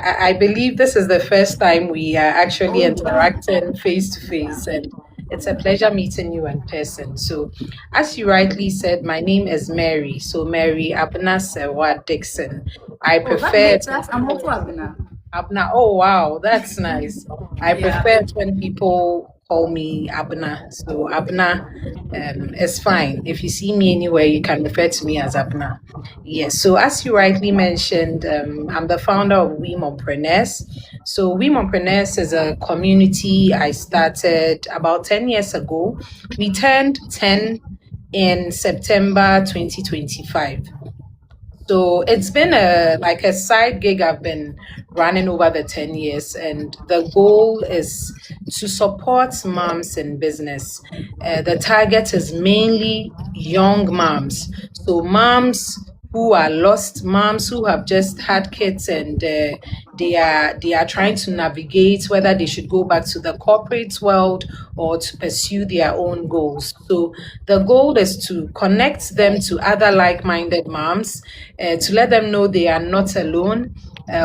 I believe this is the first time we are actually Oh, wow. interacting face to face, and it's a pleasure meeting you in person. So, as you rightly said, my name is Mary. So, Mary Abna Sewa Dixon. I Oh, that prefer makes sense. I'm also Abina. Abna. Oh, wow, that's nice. I Yeah. prefer it when people call me Abna. So, Abna is fine. If you see me anywhere, you can refer to me as Abna. Yes. So, as you rightly mentioned, I'm the founder of We Mompreneurs. So, We Mompreneurs is a community I started about 10 years ago. We turned 10 in September 2025. So it's been a side gig I've been running over the 10 years, and the goal is to support moms in business. The target is mainly young moms. So moms who are lost, moms who have just had kids, and they are trying to navigate whether they should go back to the corporate world or to pursue their own goals. So the goal is to connect them to other like-minded moms, to let them know they are not alone.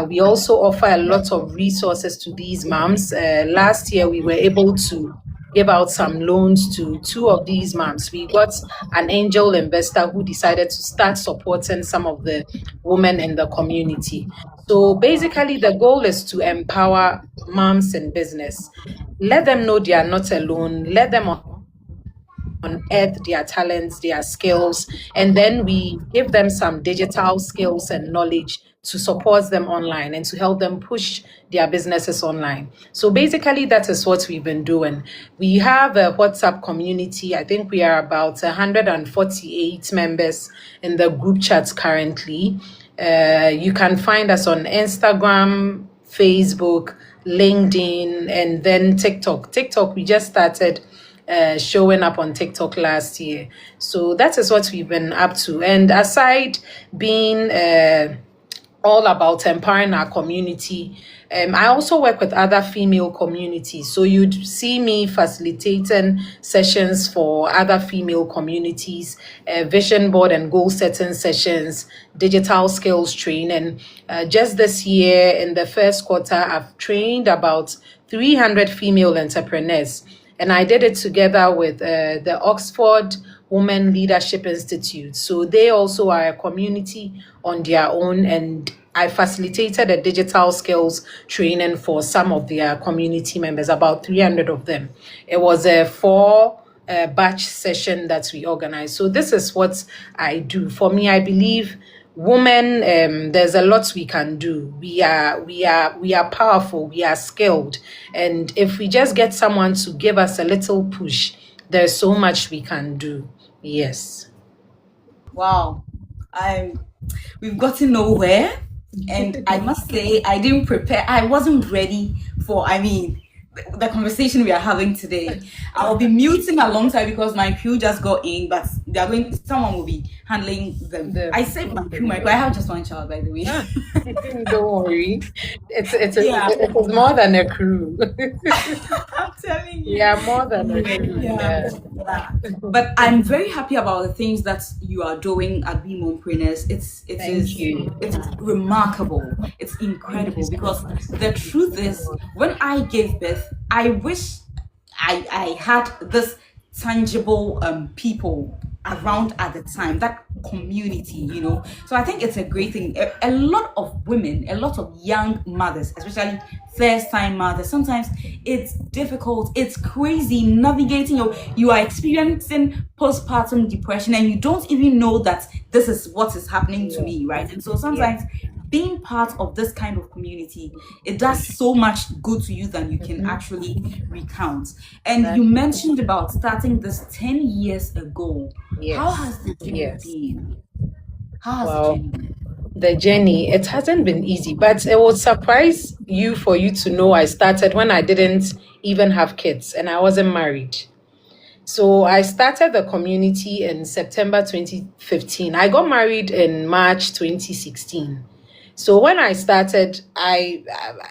We also offer a lot of resources to these moms. Last year, we were able to give out some loans to two of these moms. We got an angel investor who decided to start supporting some of the women in the community. So basically, the goal is to empower moms in business. Let them know they are not alone. Let them unearth their talents, their skills, and then we give them some digital skills and knowledge to support them online and to help them push their businesses online. So basically, that is what we've been doing. We have a WhatsApp community. I think we are about 148 members in the group chats currently. You can find us on Instagram, Facebook, LinkedIn, and then TikTok. TikTok, we just started showing up on TikTok last year. So that is what we've been up to. And aside being all about empowering our community, I also work with other female communities. So you'd see me facilitating sessions for other female communities, vision board and goal setting sessions, digital skills training. Just this year, in the first quarter, I've trained about 300 female entrepreneurs, and I did it together with the Oxford Women Leadership Institute. So they also are a community on their own, and I facilitated a digital skills training for some of their community members, about 300 of them. It was a four batch session that we organized. So this is what I do. For me, I believe women, there's a lot we can do. We are powerful, we are skilled, and if we just get someone to give us a little push, there's so much we can do. Yes. Wow. I We've gotten nowhere. And I must say, I didn't prepare. I wasn't ready for, the conversation we are having today. I'll be muting alongside because my crew just got in, but someone will be handling them. The I said my crew, I have just one child, by the way. Don't worry. Yeah, It is more than a crew. I'm telling you. Yeah, more than a crew. Yeah, Yeah. yeah. But I'm very happy about the things that you are doing at Be Mompreneurs. Thank you. It's remarkable. It's incredible because the truth is, when I gave birth, I wish I had this tangible people around at the time, that community. So I think it's a great thing. A lot of women, a lot of young mothers, especially first time mothers, sometimes it's difficult, it's crazy navigating. You are experiencing postpartum depression and you don't even know that this is what is happening to Yeah. me, right? And so Yeah. sometimes being part of this kind of community, it does so much good to you than you can Mhm. actually recount. And you That, mentioned about starting this 10 years ago. How yes. has the journey Yes. been? How has the Well, journey been? the journey, it hasn't been easy, but it will surprise you for you to know I started when I didn't even have kids and I wasn't married. So I started the community in September 2015. I got married in March 2016. So when I started,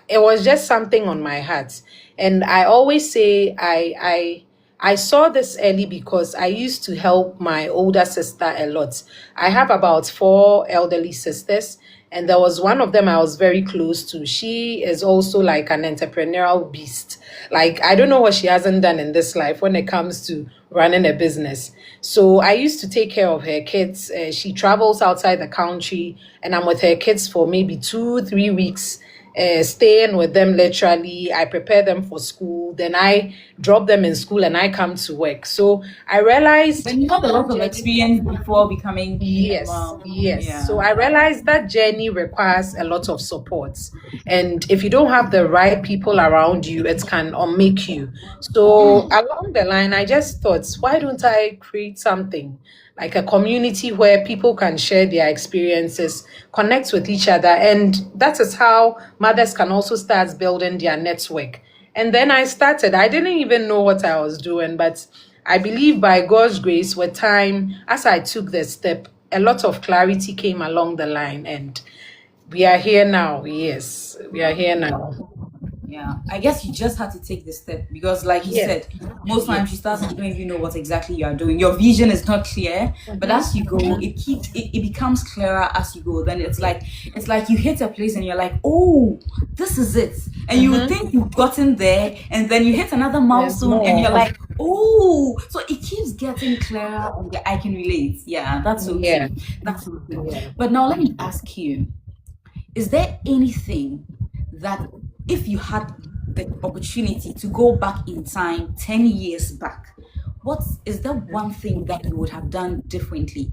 it was just something on my heart, and I always say I saw this early because I used to help my older sister a lot. I have about four elderly sisters, And there was one of them I was very close to. She is also like an entrepreneurial beast. Like, I don't know what she hasn't done in this life when it comes to running a business. So I used to take care of her kids. She travels outside the country, and I'm with her kids for maybe 2, 3 weeks, staying with them literally. I prepare them for school, then I drop them in school and I come to work. So I realized Then you have a lot of experience before becoming a yes, mom. yes. Yeah. So I realized that journey requires a lot of support. And if you don't have the right people around you, it can unmake you. So along the line, I just thought, why don't I create something like a community where people can share their experiences, connect with each other. And that is how mothers can also start building their network. And then I started. I didn't even know what I was doing, but I believe by God's grace, with time, as I took the step, a lot of clarity came along the line, and we are here now. Yes, we are here now. Yeah, I guess you just had to take the step because, like you Yes, said, most times you start, you don't even know what exactly you are doing. Your vision is not clear, but as you go, it becomes clearer as you go. Then it's like you hit a place and you're like, oh, this is it, and you think you've gotten there, and then you hit another there's milestone, and you're more. like, oh, so it keeps getting clearer, and I can relate. Yeah, that's Yeah, okay. That's okay. yeah. But now let me ask you. Is there anything that if you had the opportunity to go back in time 10 years back, what is that one thing that you would have done differently?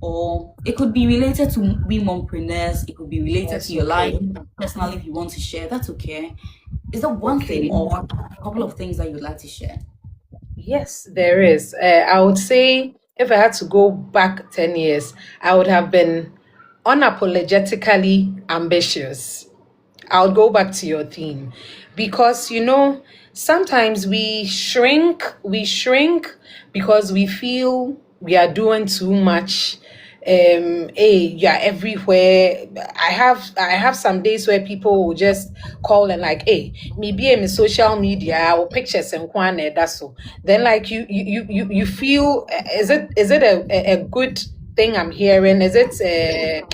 Or it could be related to we mompreneurs, it could be related to Yes, your life okay. personally if you want to share, that's okay. Is there one thing Okay. or a couple of things that you'd like to share? Yes, there is. I would say if I had to go back 10 years, I would have been unapologetically ambitious. I'll go back to your theme because sometimes we shrink because we feel we are doing too much. Hey, you're everywhere. I have some days where people will just call and like, hey, maybe in social media or pictures and that's so. Then like you feel is it a good thing I'm hearing? Is it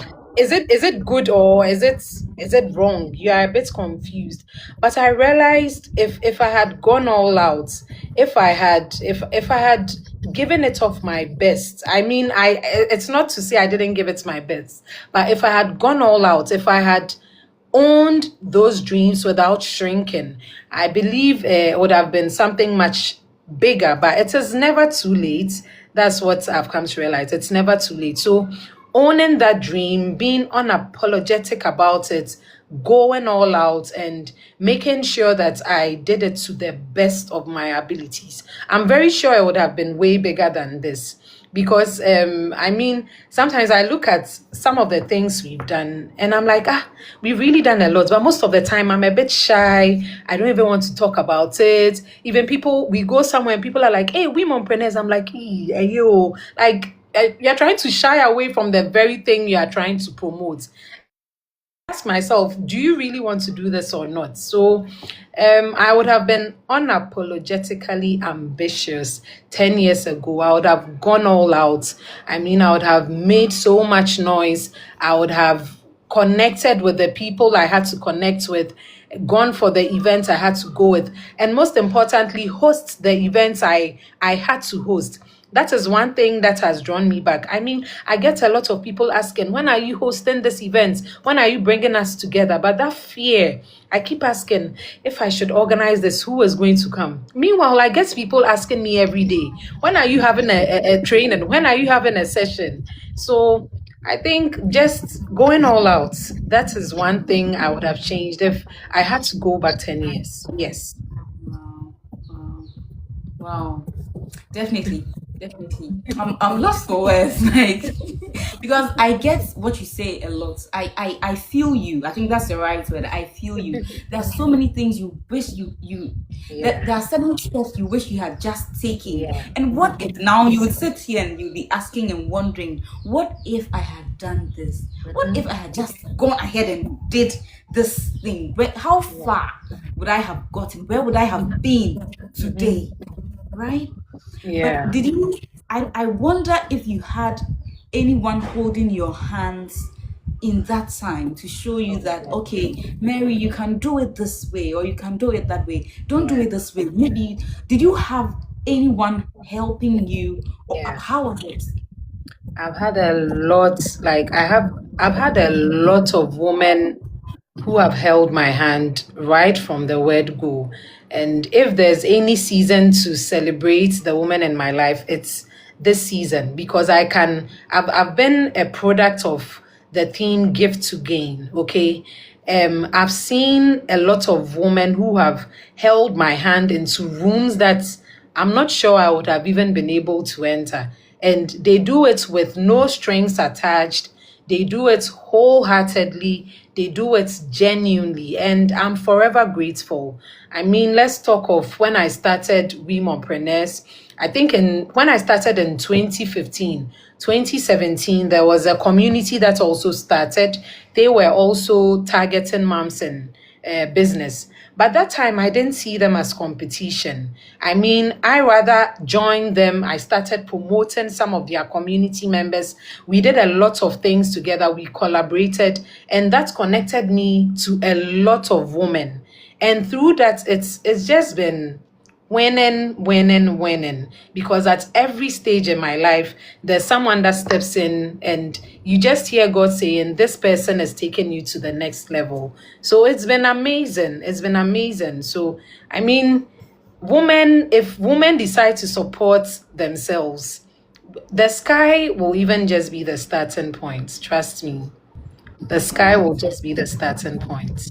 good or is it wrong? You are a bit confused. But I realized if I had gone all out, if I had given it off my best, I mean, it's not to say I didn't give it my best, but if I had gone all out, if I had owned those dreams without shrinking, I believe it would have been something much bigger. But it is never too late. That's what I've come to realize. It's never too late. So owning that dream, being unapologetic about it, going all out, and making sure that I did it to the best of my abilities. I'm very sure it would have been way bigger than this. Because I mean, sometimes I look at some of the things we've done and I'm like, we've really done a lot. But most of the time I'm a bit shy. I don't even want to talk about it. Even people, we go somewhere and people are like, hey, we mompreneurs. I'm like, hey, yo, like you're trying to shy away from the very thing you are trying to promote. Ask myself, do you really want to do this or not? So I would have been unapologetically ambitious 10 years ago. I would have gone all out. I mean, I would have made so much noise. I would have connected with the people I had to connect with, gone for the events I had to go with, and most importantly, host the events I had to host. That is one thing that has drawn me back. I mean, I get a lot of people asking, when are you hosting this event? When are you bringing us together? But that fear, I keep asking, if I should organize this, who is going to come? Meanwhile, I get people asking me every day, when are you having a training? When are you having a session? So I think just going all out, that is one thing I would have changed if I had to go back 10 years. Yes. Wow, wow, wow. Definitely, definitely. I'm lost for words, like because I get what you say a lot. I feel you. I think that's the right word. I feel you. There's so many things you wish you that Yeah. there are certain steps you wish you had just taken. Yeah. And what if now you would sit here and you'd be asking and wondering, what if I had done this? What if I had just gone ahead and did this thing? How far would I have gotten? Where would I have been today? Right? Yeah. But did you? I wonder if you had anyone holding your hands in that time to show you that, okay, Mary, you can do it this way or you can do it that way. Don't do it this way. Maybe, did you have anyone helping you, or Yeah. how was it? I've had a lot, like I've had a lot of women who have held my hand right from the word go. And if there's any season to celebrate the woman in my life, it's this season because I've been a product of the theme gift to gain. Okay. I've seen a lot of women who have held my hand into rooms that I'm not sure I would have even been able to enter. And they do it with no strings attached. They do it wholeheartedly. They do it genuinely. And I'm forever grateful. I mean, let's talk of when I started Womenpreneurs. I think when I started in 2015, 2017, there was a community that also started. They were also targeting moms in business. But that time, I didn't see them as competition. I mean, I rather joined them. I started promoting some of their community members. We did a lot of things together. We collaborated, and that connected me to a lot of women. And through that, it's just been winning. Because at every stage in my life, there's someone that steps in and you just hear God saying, this person is taking you to the next level. So it's been amazing. It's been amazing. So, I mean, if women decide to support themselves, the sky will even just be the starting point. Trust me. The sky will just be the starting point.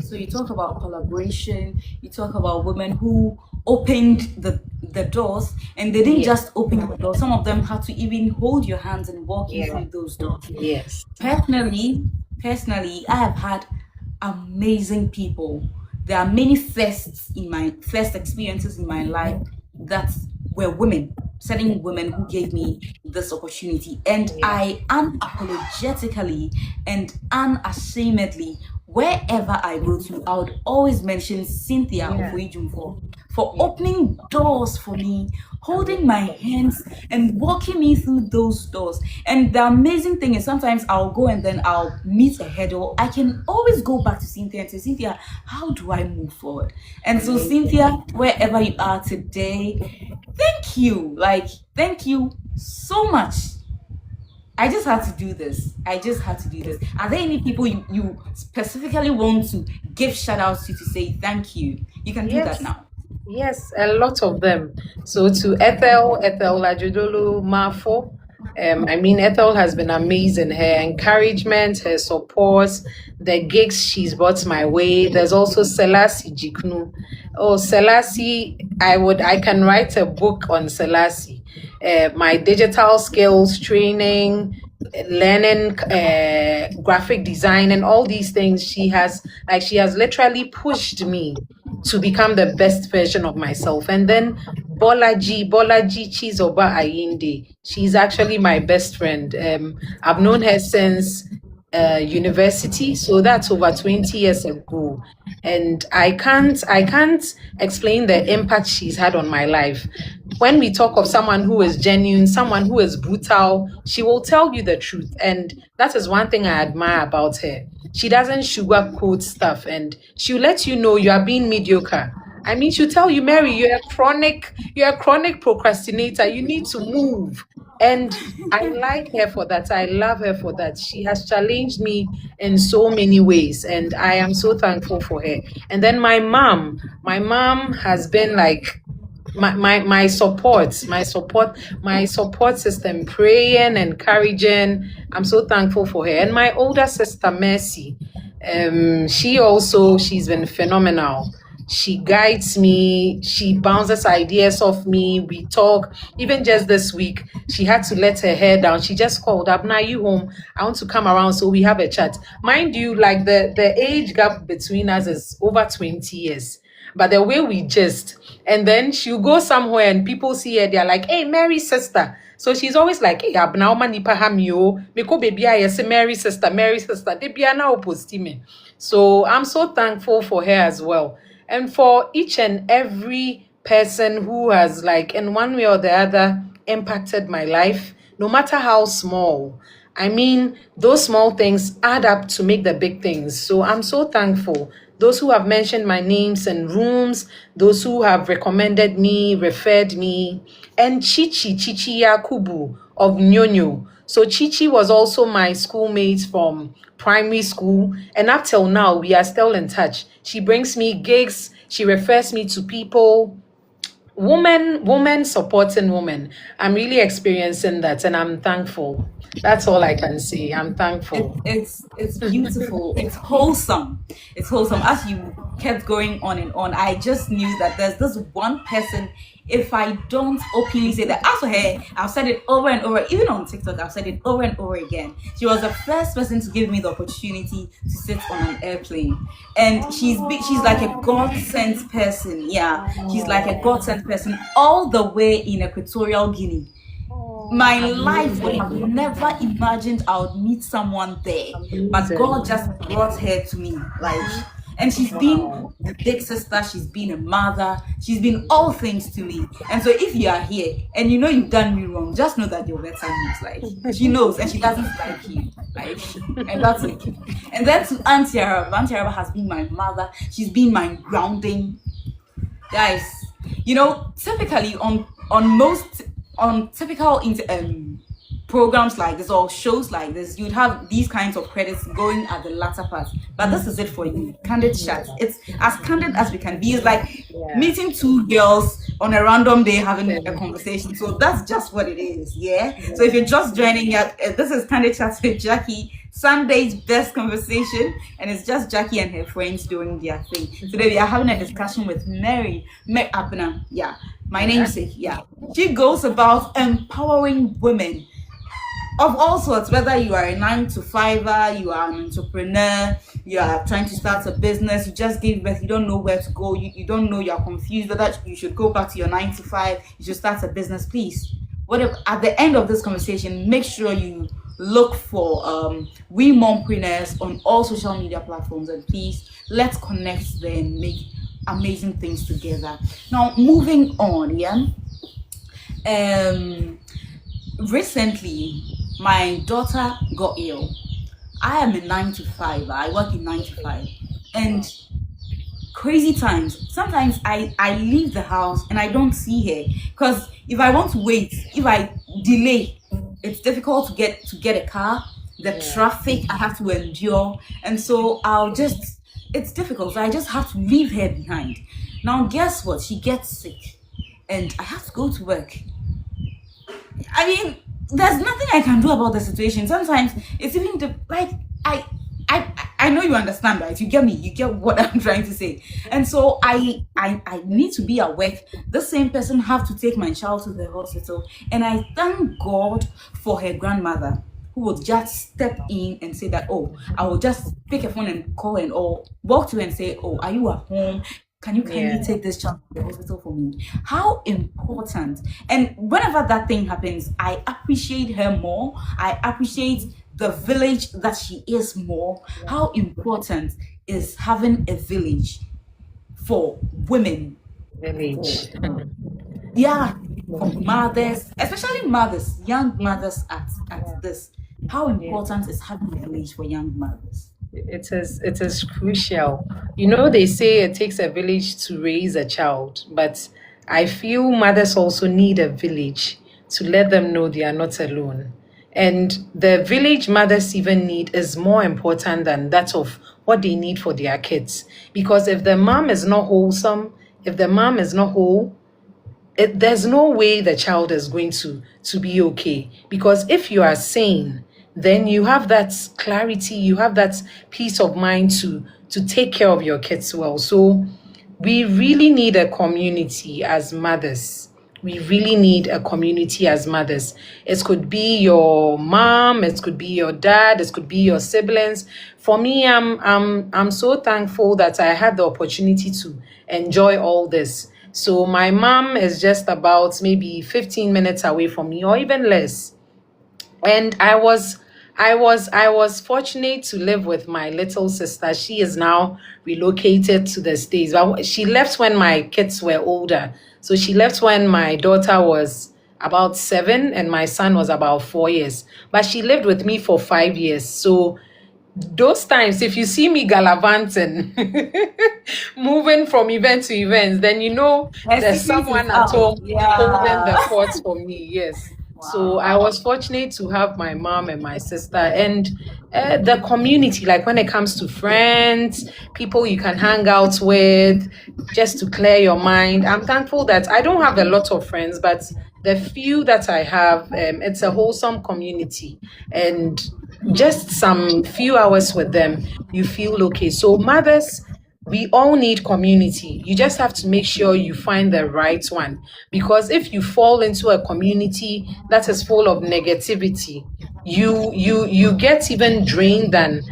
So you talk about collaboration, you talk about women who opened the doors, and they didn't just open the doors. Some of them had to even hold your hands and walk you through those doors. Yes. Personally, I have had amazing people. There are many first experiences in my life that were women, certain women who gave me this opportunity. And I unapologetically and unashamedly, wherever I go to, I would always mention Cynthia Ofoijumfo for opening doors for me, holding my hands and walking me through those doors. And the amazing thing is sometimes I'll go and then I'll meet a hurdle. I can always go back to Cynthia and say, Cynthia, how do I move forward? And so Cynthia, wherever you are today, thank you. Thank you so much. I just had to do this. Are there any people you specifically want to give shout outs to say thank you? You can do that now. Yes, a lot of them. So to Ethel Lajodolo Mafo, I mean, Ethel has been amazing. Her encouragement, her support, the gigs she's brought my way. There's also Selassie Jiknu. Oh, Selassie, I can write a book on Selassie. My digital skills training, learning graphic design and all these things, she has literally pushed me to become the best version of myself. And then Bolaji Chizoba Ayinde, she's actually my best friend. I've known her since university, so that's over 20 years ago. And I can't explain the impact she's had on my life. When we talk of someone who is genuine, someone who is brutal, she will tell you the truth. And that is one thing I admire about her. She doesn't sugarcoat stuff, and she'll let you know you are being mediocre. I mean, she'll tell you, Mary, you're a chronic procrastinator. You need to move. And I like her for that. I love her for that. She has challenged me in so many ways, and I am so thankful for her. And then my mom has been like my support system, praying, encouraging. I'm so thankful for her. And my older sister Mercy, she's been phenomenal. She guides me, she bounces ideas off me, we talk. Even just this week, she had to let her hair down. She just called, Abna, you home? I want to come around so we have a chat. Mind you, like the age gap between us is over 20 years. But the way we just, and then she'll go somewhere and people see her, they're like, hey, Mary's sister. So she's always like, hey, Abna, nipa hamio, meko baby, I say Mary's sister, they be now post me. So I'm so thankful for her as well. And for each and every person who has, like, in one way or the other, impacted my life, no matter how small. I mean, those small things add up to make the big things. So I'm so thankful. Those who have mentioned my names in rooms, those who have recommended me, referred me, and Chichi Yakubu of Nyonyo. So Chichi was also my schoolmate from primary school, and up till now, we are still in touch. She brings me gigs, she refers me to people. Woman supporting woman. I'm really experiencing that, and I'm thankful. That's all I can say. I'm thankful. It's beautiful. It's wholesome. It's wholesome. As you kept going on and on, I just knew that there's this one person. If I don't openly say that, as for her, I've said it over and over. Even on TikTok, I've said it over and over again. She was the first person to give me the opportunity to sit on an airplane, and she's like a God sent person. Yeah, she's like a God sent person, all the way in Equatorial Guinea. My life would have never imagined I would meet someone there, but God just brought her to me. And she's been a big sister, she's been a mother, she's been all things to me. And so if you are here and you know you've done me wrong, just know that your better news. She knows, and she doesn't like you. And that's okay. And then to Auntie Araba has been my mother. She's been my grounding. Guys, typically on typical programs like this or shows like this, you'd have these kinds of credits going at the latter part. But this is it for you. Candid chat. It's as candid as we can be. It's like meeting two girls on a random day having a conversation. So that's just what it is. Yeah. So if you're just joining, this is Candid Chat with Jackie, Sunday's best conversation, and it's just Jackie and her friends doing their thing. Today we are having a discussion with Mary Abner. Yeah. My namesake. Yeah. She goes about empowering women of all sorts, whether you are a 9-to-5er, you are an entrepreneur, you are trying to start a business, you just gave birth, you don't know where to go, you don't know, you're confused whether you should go back to your 9-to-5, you should start a business. Please, at the end of this conversation, make sure you look for We Mompreneurs on all social media platforms, and please, let's connect there and make amazing things together. Now, moving on, recently, my daughter got ill. I am a 9-to-5. I work in 9-to-5. And crazy times. Sometimes I leave the house and I don't see her. Because if I want to wait, if I delay, it's difficult to get a car. The traffic I have to endure. And so it's difficult. So I just have to leave her behind. Now, guess what? She gets sick. And I have to go to work. I mean, there's nothing I can do about the situation. Sometimes it's even I know you understand, right? You get me. You get what I'm trying to say. And so I need to be at work. The same person have to take my child to the hospital. And I thank God for her grandmother, who would just step in and say that, oh, I will just pick a phone and call and or walk to her and say, oh, are you at home? Can you kindly take this child to the hospital for me? How important. And whenever that thing happens, I appreciate her more. I appreciate the village that she is more. How important is having a village for women? Village. For mothers, especially mothers, young mothers at this. How important is having a village for young mothers? It is crucial. They say it takes a village to raise a child, but I feel mothers also need a village to let them know they are not alone. And the village mothers even need is more important than that of what they need for their kids. Because if the mom is not wholesome, if the mom is not whole, there's no way the child is going to be okay. Because if you are sane, then you have that clarity, you have that peace of mind to take care of your kids well. So we really need a community as mothers. We really need a community as mothers. It could be your mom, it could be your dad, it could be your siblings. For me, I'm so thankful that I had the opportunity to enjoy all this. So my mom is just about maybe 15 minutes away from me, or even less. And I was fortunate to live with my little sister. She is now relocated to the States. But she left when my kids were older. So she left when my daughter was about 7 and my son was about 4 years. But she lived with me for 5 years. So those times, if you see me gallivanting, moving from event to event, then you know Her there's secret someone is at out. home holding the Yeah. fort for me. Yes. So I was fortunate to have my mom and my sister and the community, like when it comes to friends, people you can hang out with, just to clear your mind. I'm thankful that I don't have a lot of friends, but the few that I have, it's a wholesome community. And just some few hours with them, you feel okay. So, mothers, we all need community. You just have to make sure you find the right one. Because if you fall into a community that is full of negativity, you get even drained than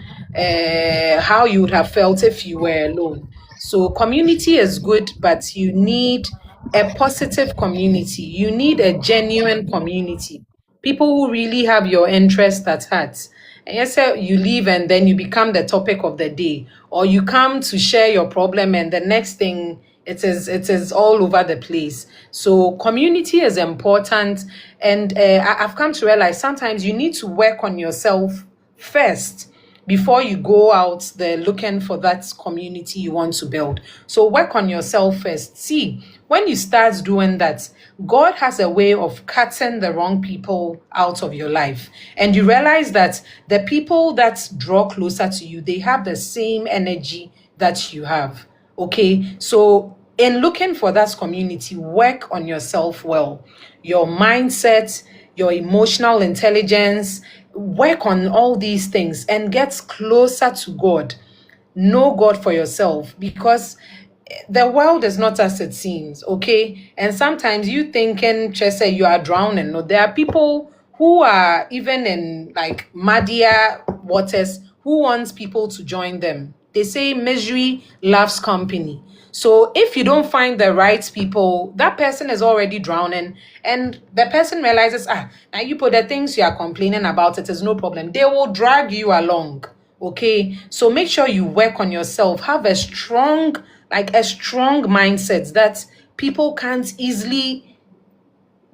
how you would have felt if you were alone. So community is good, but you need a positive community. You need a genuine community. People who really have your interest at heart. And yes, sir, you leave and then you become the topic of the day, or you come to share your problem, and the next thing it is all over the place. So community is important, and I've come to realize sometimes you need to work on yourself first before you go out there looking for that community you want to build. So work on yourself first. See, when you start doing that, God has a way of cutting the wrong people out of your life. And you realize that the people that draw closer to you, they have the same energy that you have. Okay. So in looking for that community, work on yourself well, your mindset, your emotional intelligence, work on all these things and get closer to God. Know God for yourself, because the world is not as it seems, okay? And sometimes you thinking, just say you are drowning. No, there are people who are even in like muddier waters who wants people to join them. They say misery loves company. So if you don't find the right people, that person is already drowning, and the person realizes, now you put the things you are complaining about, it is no problem. They will drag you along. Okay. So make sure you work on yourself. Have a strong mindset that people can't easily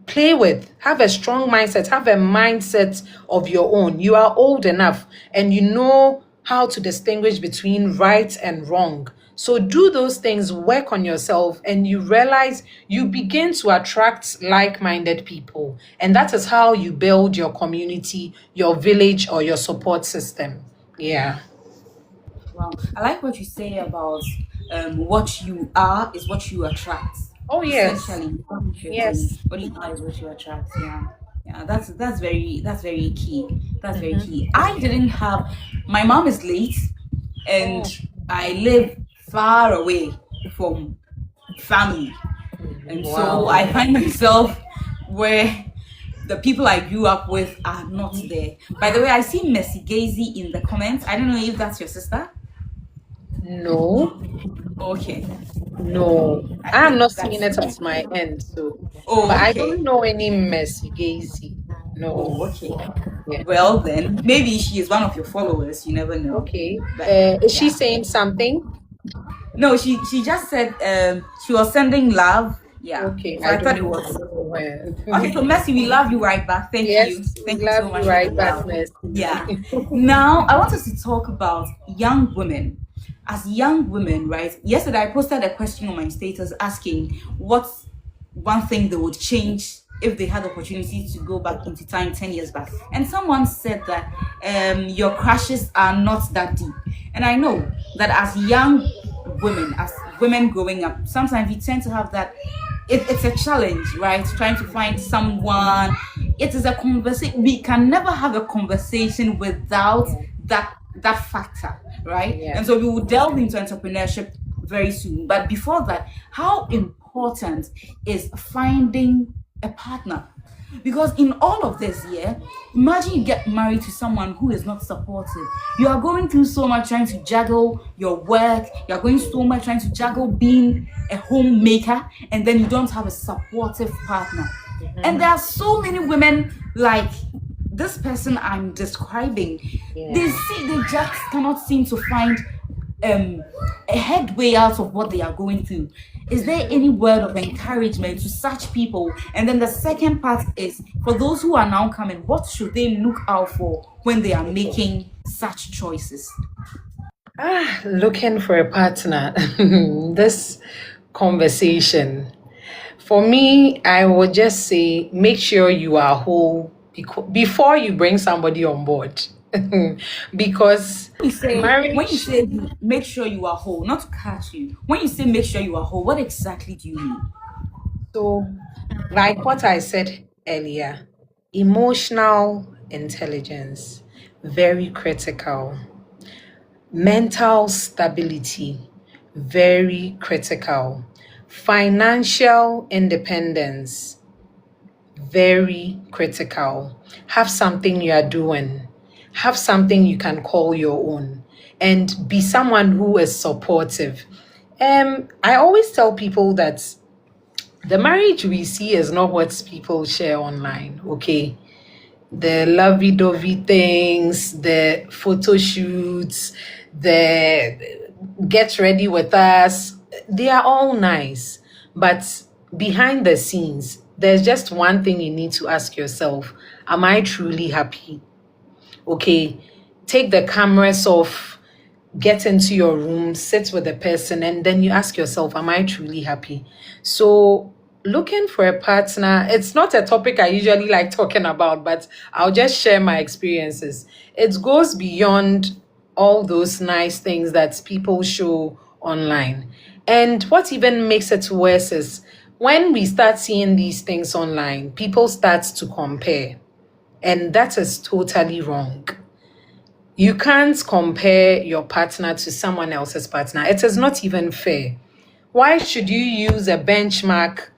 play with. Have a strong mindset. Have a mindset of your own. You are old enough and you know how to distinguish between right and wrong. So do those things, work on yourself, and you realize you begin to attract like-minded people. And that is how you build your community, your village, or your support system. Yeah. Wow. I like what you say about what you are is what you attract. Oh, yes. Essentially, Yes. what you are is what you attract. Yeah. Yeah, that's very key. That's very key. I didn't have my mom is late, and I live far away from family, and so Wow. I find myself where the people I grew up with are not there. By the way, I see Mercy Gazy in the comments. I don't know if that's your sister. No, Okay. no. I I'm think not that's seeing it at my end, so. oh But I okay. don't know any Mercy Gazy. No. Oh, okay. Yeah. Well then, maybe she is one of your followers. You never know. Okay. But Is she yeah. saying something? No, she just said she was sending love. Yeah. Okay. So I thought it don't was. know where. Okay, so Mercy, we love you right back. Thank you. Yes, Thank we you so love much you for right the back, love. Mercy. Yeah. Now I want us to talk about young women. As young women, right? Yesterday I posted a question on my status asking what's one thing they would change if they had the opportunity to go back into time 10 years back. And someone said that your crushes are not that deep. And I know that as young women, as women growing up, sometimes we tend to have that it's a challenge, right? Trying to find someone. It is a conversation. We can never have a conversation without that factor, right? Yeah. And so we will delve into entrepreneurship very soon. But before that, how important is finding a partner? Because in all of this, imagine you get married to someone who is not supportive. You are going through so much trying to juggle your work. You are going so much trying to juggle being a homemaker, and then you don't have a supportive partner. And there are so many women like this person I'm describing. They just cannot seem to find a headway out of what they are going through. Is there any word of encouragement to such people? And then the second part is for those who are now coming, what should they look out for when they are making such choices? Looking for a partner. This conversation. For me, I would just say make sure you are whole before you bring somebody on board. Because When you marriage, say make sure you are whole, not to catch you, when you say make sure you are whole, what exactly do you mean? so like what I said earlier, emotional intelligence, very critical. Mental stability, very critical. Financial independence, very critical. Have something you are doing, have something you can call your own, and be someone who is supportive. I always tell people that the marriage we see is not what people share online, okay? The lovey-dovey things, the photo shoots, the get ready with us, they are all nice. But behind the scenes, there's just one thing you need to ask yourself. Am I truly happy? Okay, take the cameras off, get into your room, sit with the person, and then you ask yourself, am I truly happy? So, looking for a partner, it's not a topic I usually like talking about, but I'll just share my experiences. It goes beyond all those nice things that people show online. And what even makes it worse is when we start seeing these things online, people start to compare. And that is totally wrong. You can't compare your partner to someone else's partner. It is not even fair. Why should you use a benchmark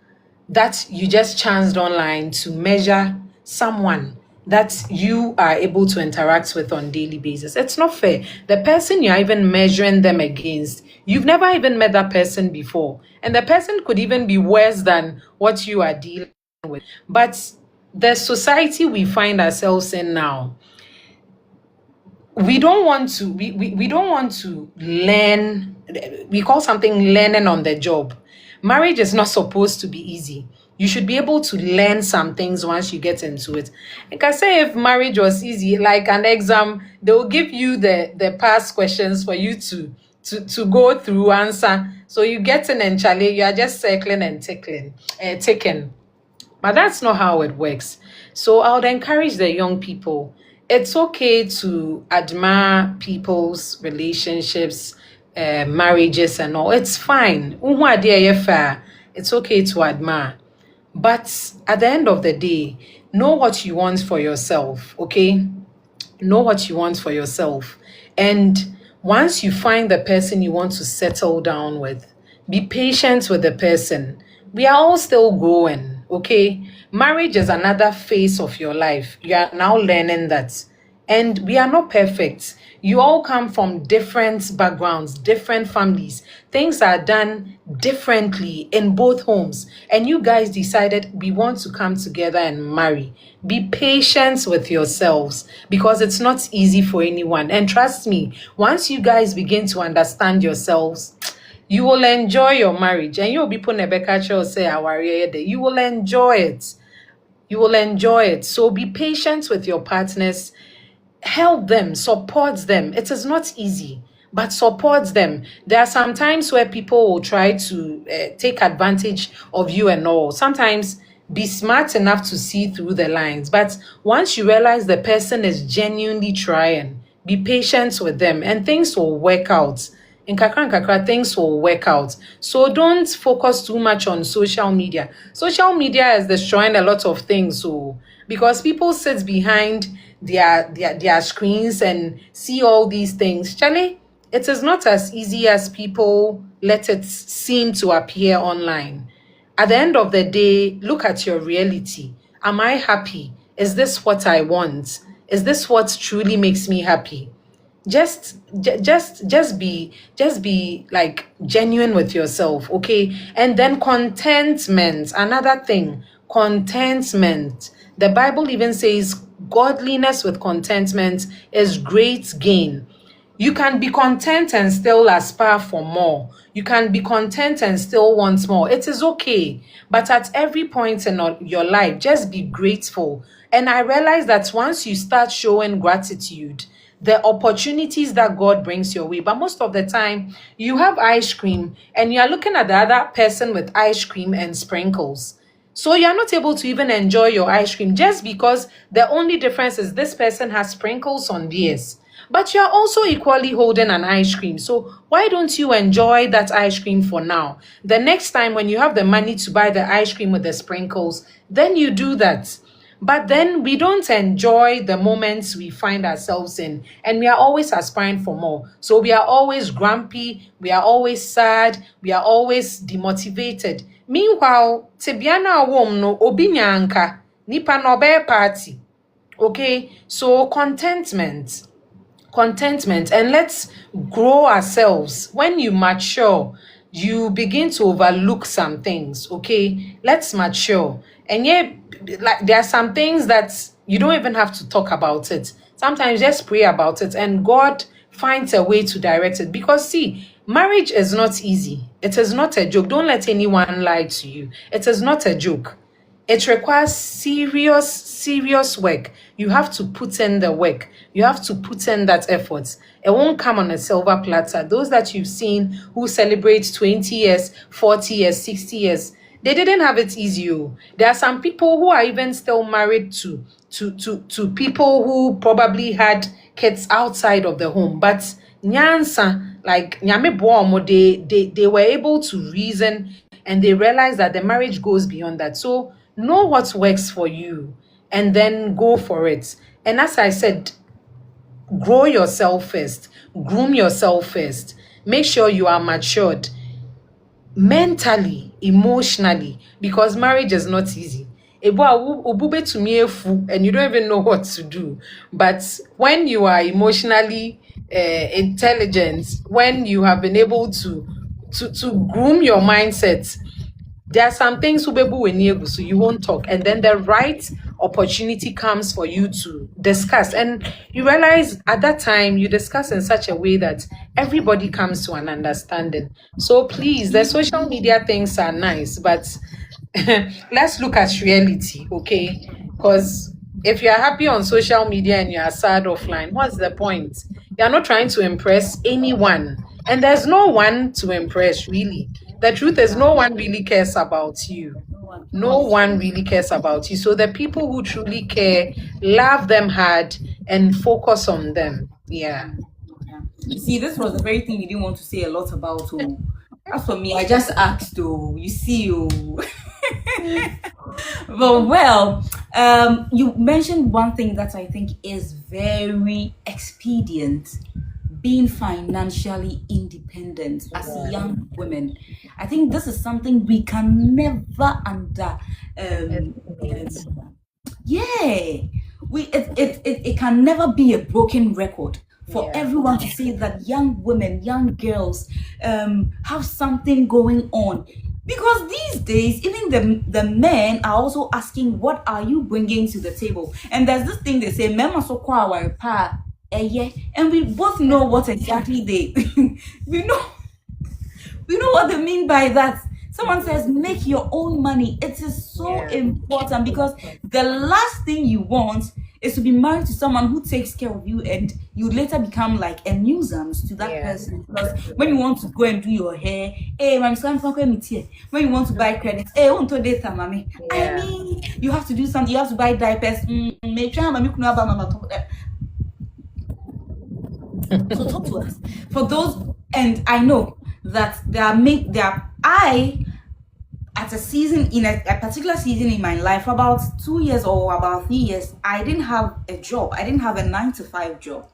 that you just chanced online to measure someone that you are able to interact with on daily basis? It's not fair. The person you're even measuring them against, you've never even met that person before. And the person could even be worse than what you are dealing with. But the society we find ourselves in now, we don't want to learn. We call something learning on the job. Marriage is not supposed to be easy. You should be able to learn some things once you get into it. Like I say, if marriage was easy, like an exam, they will give you the past questions for you to go through, answer. So you get in and challenge, you are just circling and ticking. But that's not how it works. So I would encourage the young people. It's okay to admire people's relationships, marriages, and all. It's fine. It's okay to admire. But at the end of the day, know what you want for yourself, okay? Know what you want for yourself. And once you find the person you want to settle down with, be patient with the person. We are all still growing, okay? Marriage is another phase of your life. You are now learning that. And we are not perfect. You all come from different backgrounds, different families. Things are done differently in both homes. And you guys decided we want to come together and marry. Be patient with yourselves because it's not easy for anyone. And trust me, once you guys begin to understand yourselves, you will enjoy your marriage. And you'll be putting a Becca say, you will enjoy it. You will enjoy it. So be patient with your partners. Help them, support them. It is not easy, but support them. There are some times where people will try to take advantage of you and all. Sometimes be smart enough to see through the lines. But once you realize the person is genuinely trying, be patient with them and things will work out. In kakra and kakra, things will work out. So don't focus too much on social media. Social media is destroying a lot of things. So because people sit behind their screens and see all these things. Charlie, it is not as easy as people let it seem to appear online. At the end of the day, look at your reality. Am I happy? Is this what I want? Is this what truly makes me happy? Just be like genuine with yourself, okay? And then contentment, another thing, contentment. The Bible even says godliness with contentment is great gain. You can be content and still aspire for more. You can be content and still want more. It is okay. But at every point in your life, just be grateful. And I realize that once you start showing gratitude, the opportunities that God brings your way. But most of the time, you have ice cream and you are looking at the other person with ice cream and sprinkles. So you're not able to even enjoy your ice cream just because the only difference is this person has sprinkles on theirs. But you're also equally holding an ice cream. So why don't you enjoy that ice cream for now? The next time when you have the money to buy the ice cream with the sprinkles, then you do that. But then we don't enjoy the moments we find ourselves in, and we are always aspiring for more. So we are always grumpy, we are always sad, we are always demotivated. Meanwhile, Tibiana wom no obi nyanka, nipa no be party. Okay, so contentment, and let's grow ourselves. When you mature, you begin to overlook some things. Okay, let's mature. And yeah, like there are some things that you don't even have to talk about it. Sometimes just pray about it and God finds a way to direct it. Because see, marriage is not easy. It is not a joke. Don't let anyone lie to you. It is not a joke. It requires serious work. You have to put in the work. You have to put in that effort. It won't come on a silver platter. Those that you've seen who celebrate 20 years, 40 years, 60 years, they didn't have it easy. Oh. There are some people who are even still married to people who probably had kids outside of the home. But nyansa, like nyame bomo, they were able to reason and they realized that the marriage goes beyond that. So know what works for you and then go for it. And as I said, grow yourself first, groom yourself first, make sure you are matured mentally, emotionally, because marriage is not easy. And you don't even know what to do. But when you are emotionally intelligent, when you have been able to groom your mindset, there are some things so you won't talk, and then the right opportunity comes for you to discuss, and you realize at that time you discuss in such a way that everybody comes to an understanding. So please, the social media things are nice, but let's look at reality, okay? Because if you are happy on social media and you are sad offline, what's the point? You're not trying to impress anyone, and there's no one to impress, really. The truth is, no one really cares about you. No one really cares about you. So the people who truly care, love them hard and focus on them. Yeah. You see, this was the very thing you didn't want to say a lot about. Oh. As for me, I just asked. Oh, you see, oh. But well, you mentioned one thing that I think is very expedient: being financially independent as young women. I think this is something we can never it can never be a broken record for everyone to say that young women, young girls have something going on. Because these days, even the men are also asking, what are you bringing to the table? And there's this thing they say, "Mema so kwa wa pa." And we both know what exactly we know what they mean by that. Someone says, make your own money. It is so important, because the last thing you want is to be married to someone who takes care of you and you later become like a nuisance to that person. Because when you want to go and do your hair, when you want to buy credits, I mean, you have to do something, you have to buy diapers. So talk to us. For those, and I know that at a season, in a particular season in my life, about 2 years or about 3 years, I didn't have a job. I didn't have a 9-to-5 job.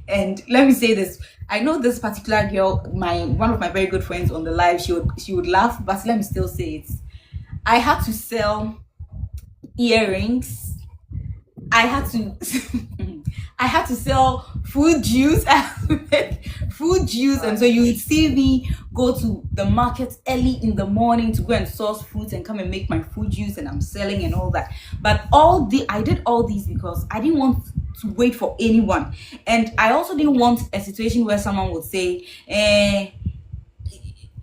And let me say this, I know this particular girl, one of my very good friends on the live, she would laugh, but let me still say it. I had to sell earrings. I had to sell fruit juice. Fruit juice, and so you would see me go to the market early in the morning to go and source fruits and come and make my fruit juice, and I'm selling and all that. But I did all these because I didn't want to wait for anyone. And I also didn't want a situation where someone would say,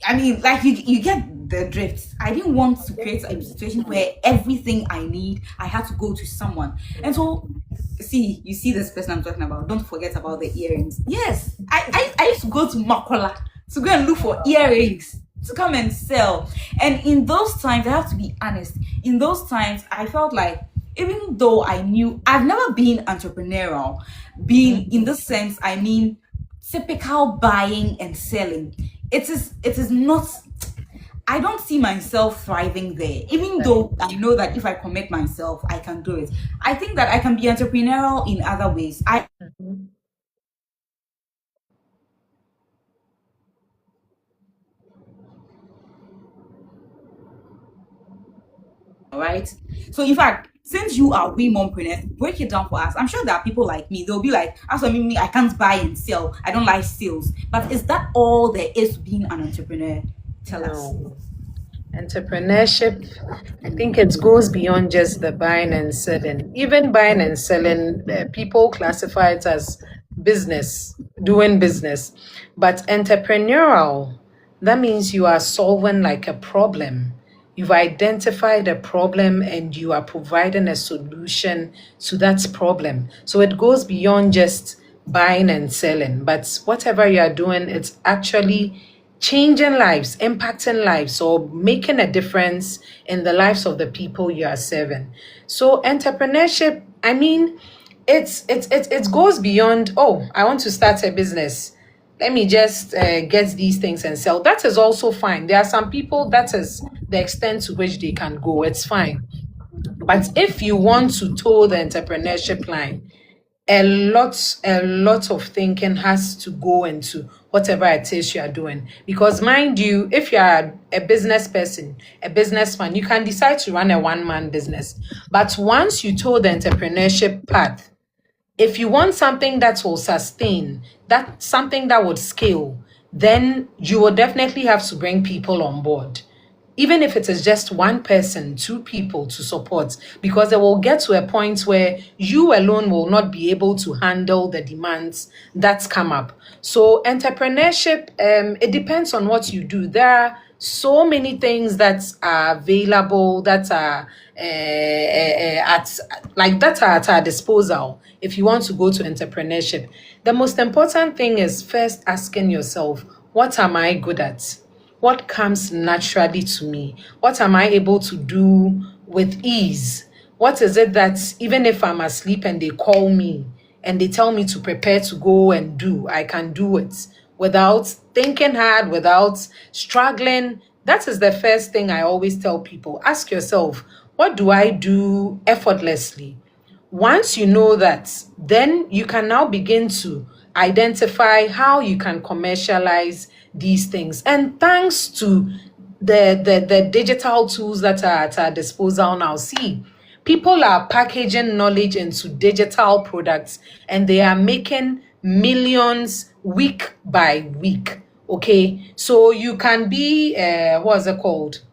I mean, like you get the drift. I didn't want to create a situation where everything I need, I had to go to someone. And so, see, you see this person I'm talking about. Don't forget about the earrings. Yes, I used to go to Makola to go and look for earrings to come and sell. And in those times, I have to be honest, in those times, I felt like, even though I knew I've never been entrepreneurial, being in this sense, I mean, typical buying and selling. It is not, I don't see myself thriving there, even though I know that if I commit myself, I can do it. I think that I can be entrepreneurial in other ways. Right? So in fact, since you are we mompreneurs, break it down for us. I'm sure there are people like me. They'll be like, as for me, I can't buy and sell. I don't like sales. But is that all there is to being an entrepreneur? Tell us. No. Entrepreneurship, I think it goes beyond just the buying and selling. Even buying and selling, people classify it as business, doing business. But entrepreneurial, that means you are solving like a problem. You've identified a problem and you are providing a solution to that problem. So it goes beyond just buying and selling, but whatever you are doing, it's actually changing lives, impacting lives, or making a difference in the lives of the people you are serving. So entrepreneurship, I mean, it goes beyond, oh, I want to start a business. Let me just get these things and sell. That is also fine. There are some people that is the extent to which they can go. It's fine. But if you want to toe the entrepreneurship line, a lot of thinking has to go into whatever it is you are doing, because mind you, if you are a business person, a businessman, you can decide to run a one-man business, but once you toe the entrepreneurship path, if you want something that will sustain, that something that would scale, then you will definitely have to bring people on board. Even if it is just one person, two people to support, because they will get to a point where you alone will not be able to handle the demands that come up. So entrepreneurship, it depends on what you do. There are so many things that are available, that are at our disposal if you want to go to entrepreneurship. The most important thing is first asking yourself, what am I good at? What comes naturally to me? What am I able to do with ease? What is it that even if I'm asleep and they call me and they tell me to prepare to go and do, I can do it without thinking hard, without struggling? That is the first thing I always tell people. Ask yourself, what do I do effortlessly? Once you know that, then you can now begin to identify how you can commercialize these things. And thanks to the digital tools that are at our disposal now, see, people are packaging knowledge into digital products and they are making millions week by week. Okay, so you can be what's it called?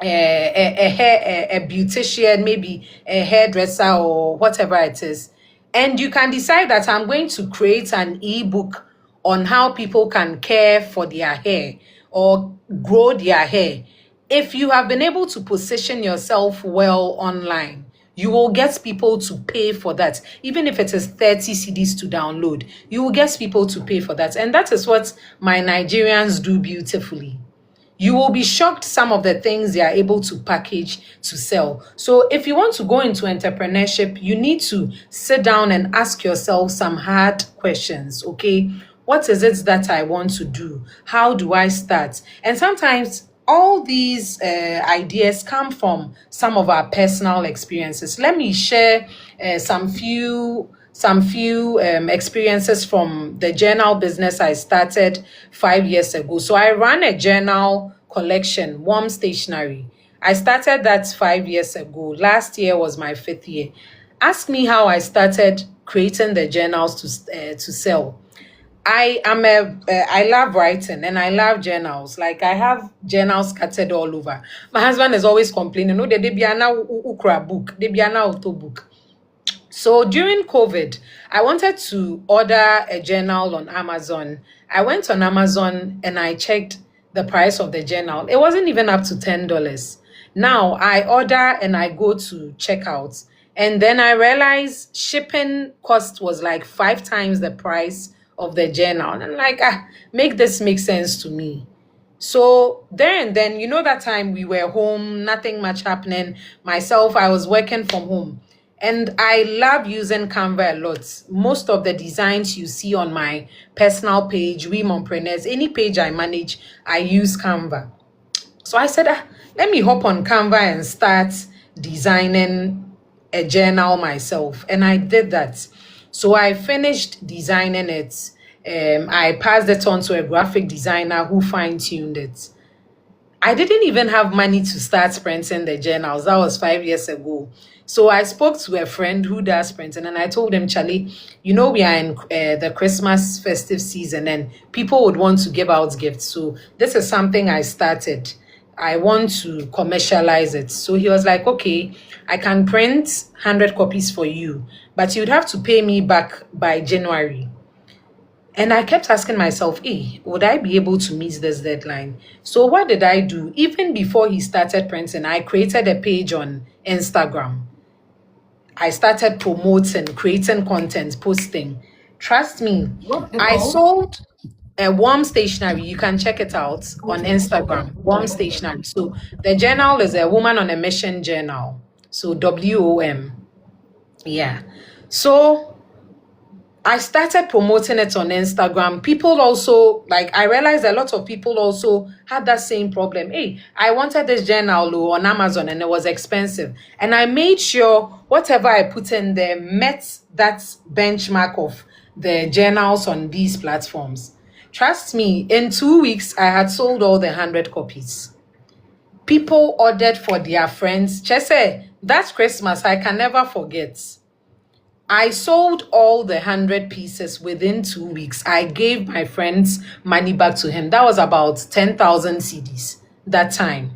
A beautician, maybe a hairdresser or whatever it is. And you can decide that I'm going to create an ebook on how people can care for their hair or grow their hair. If you have been able to position yourself well online, you will get people to pay for that. Even if it is 30 CDs to download, you will get people to pay for that. And that is what my Nigerians do beautifully. You will be shocked some of the things they are able to package to sell. So if you want to go into entrepreneurship, you need to sit down and ask yourself some hard questions, okay? What is it that I want to do? How do I start? And sometimes all these ideas come from some of our personal experiences. Let me share some few experiences from the journal business I started 5 years ago. So I ran a journal collection, Warm Stationery. I started that 5 years ago. Last year was my 5th year. Ask me how I started creating the journals to sell. I love writing and I love journals. Like I have journals scattered all over. My husband is always complaining, no, they be an ukra book, they be an auto book. So during COVID, I wanted to order a journal on Amazon. I went on Amazon and I checked the price of the journal. It wasn't even up to $10. Now I order and I go to checkout. And then I realized shipping cost was like 5 times the price of the journal. And I'm like, make this make sense to me. So there and then, that time we were home, nothing much happening. Myself, I was working from home. And I love using Canva a lot. Most of the designs you see on my personal page, We Mompreneurs, any page I manage, I use Canva. So I said, let me hop on Canva and start designing a journal myself. And I did that. So I finished designing it. I passed it on to a graphic designer who fine-tuned it. I didn't even have money to start printing the journals. That was 5 years ago. So I spoke to a friend who does printing and I told him, Charlie, we are in the Christmas festive season and people would want to give out gifts. So this is something I started. I want to commercialize it. So he was like, okay, I can print 100 copies for you, but you'd have to pay me back by January. And I kept asking myself, would I be able to meet this deadline? So what did I do? Even before he started printing, I created a page on Instagram. I started promoting, creating content, posting. Trust me, I sold a Warm Stationery. You can check it out on Instagram, Warm Stationery. So the journal is a Woman on a Mission journal. So WOM. Yeah. So I started promoting it on Instagram. People also, I realized a lot of people also had that same problem. Hey, I wanted this journal on Amazon and it was expensive. And I made sure whatever I put in there met that benchmark of the journals on these platforms. Trust me, in 2 weeks, I had sold all the 100 copies. People ordered for their friends. Chese, that's Christmas. I can never forget. I sold all the 100 pieces within 2 weeks. I gave my friends money back to him. That was about 10,000 cedis that time.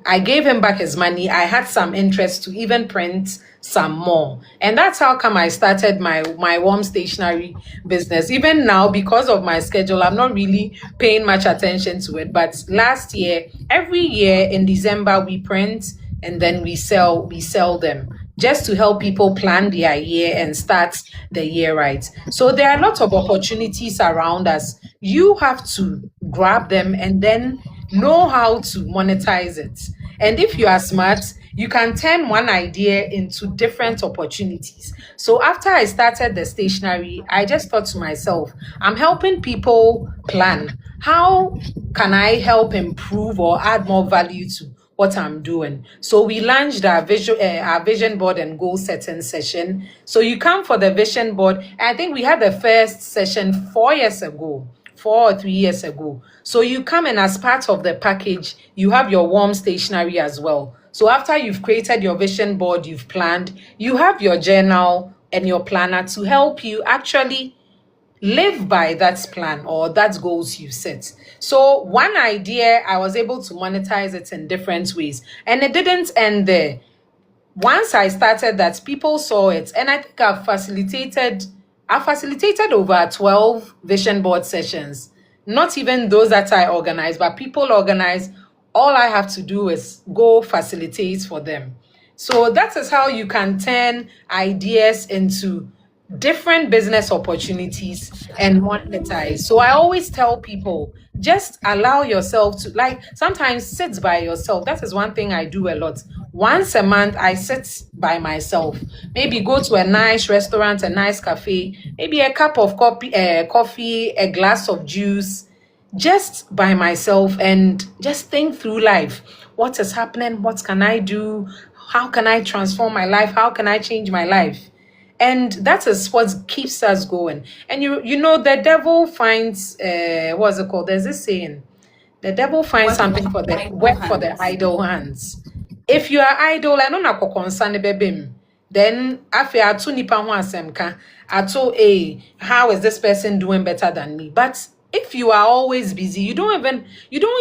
I gave him back his money. I had some interest to even print some more. And that's how come I started my Warm Stationery business. Even now, because of my schedule, I'm not really paying much attention to it. But last year, every year in December, we print and then we sell them, just to help people plan their year and start the year right. So there are lots of opportunities around us. You have to grab them and then know how to monetize it. And if you are smart, you can turn one idea into different opportunities. So after I started the stationery, I just thought to myself, I'm helping people plan. How can I help improve or add more value to what I'm doing? So we launched our vision board and goal setting session. So you come for the vision board. I think we had the first session 4 years ago. 4 or 3 years ago. So you come and as part of the package, you have your Warm Stationery as well. So after you've created your vision board, you've planned, you have your journal and your planner to help you actually live by that plan or that goals you set. So one idea, I was able to monetize it in different ways. And it didn't end there. Once I started that, people saw it. And I think I've facilitated over 12 vision board sessions. Not even those that I organize, but people organize. All I have to do is go facilitate for them. So that is how you can turn ideas into different business opportunities and monetize. So I always tell people, just allow yourself to, sometimes sit by yourself. That is one thing I do a lot. Once a month, I sit by myself. Maybe go to a nice restaurant, a nice cafe, maybe a cup of coffee, a glass of juice, just by myself and just think through life. What is happening? What can I do? How can I transform my life? How can I change my life? And that is what keeps us going. And you know, the devil finds, what's it called? There's this saying, the devil finds something for the work for the idle hands. If you are idle, I don't know concern bebim. Then after atu nipa ho asemka, how is this person doing better than me? But if you are always busy, you don't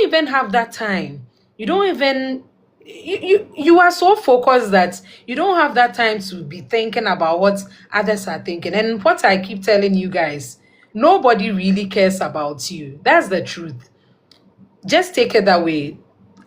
even have that time. You don't even you are so focused that you don't have that time to be thinking about what others are thinking. And what I keep telling you guys, nobody really cares about you. That's the truth. Just take it that way.